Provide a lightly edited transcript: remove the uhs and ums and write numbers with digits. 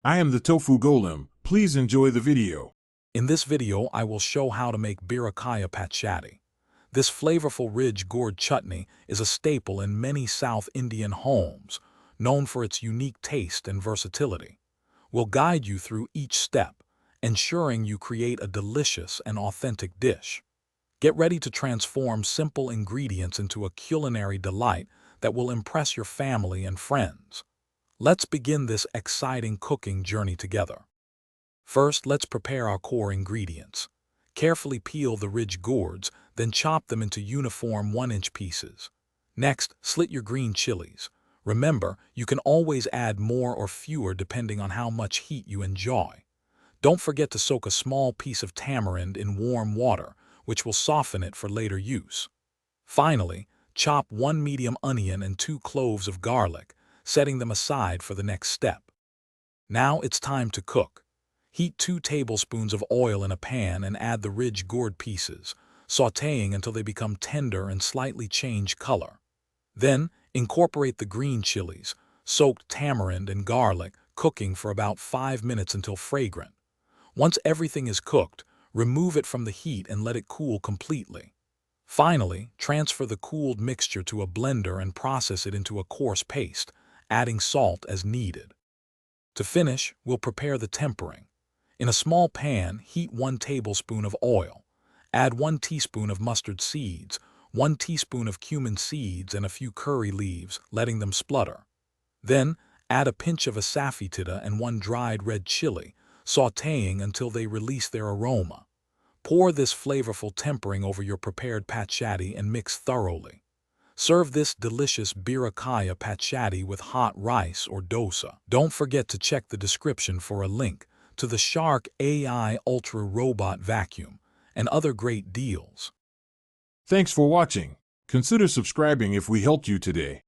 I am the Tofu Golem. Please enjoy the video. In this video, I will show how to make Beerakaya Pachadi. This flavorful ridge gourd chutney is a staple in many South Indian homes, known for its unique taste and versatility. We'll guide you through each step, ensuring you create a delicious and authentic dish. Get ready to transform simple ingredients into a culinary delight that will impress your family and friends. Let's begin this exciting cooking journey together. First, let's prepare our core ingredients. Carefully peel the ridge gourds, then chop them into uniform 1-inch pieces. Next, slit your green chilies. Remember, you can always add more or fewer depending on how much heat you enjoy. Don't forget to soak a small piece of tamarind in warm water, which will soften it for later use. Finally, chop 1 medium onion and 2 cloves of garlic, setting them aside for the next step. Now it's time to cook. Heat 2 tablespoons of oil in a pan and add the ridge gourd pieces, sautéing until they become tender and slightly change color. Then, incorporate the green chilies, soaked tamarind and garlic, cooking for about 5 minutes until fragrant. Once everything is cooked, remove it from the heat and let it cool completely. Finally, transfer the cooled mixture to a blender and process it into a coarse paste, adding salt as needed. To finish, we'll prepare the tempering. In a small pan, heat 1 tablespoon of oil. Add 1 teaspoon of mustard seeds, 1 teaspoon of cumin seeds, and a few curry leaves, letting them splutter. Then, add a pinch of asafoetida and 1 dried red chili, sautéing until they release their aroma. Pour this flavorful tempering over your prepared pachadi and mix thoroughly. Serve this delicious Beerakaya Pachadi with hot rice or dosa. Don't forget to check the description for a link to the Shark AI Ultra Robot Vacuum and other great deals. Thanks for watching. Consider subscribing if we helped you today.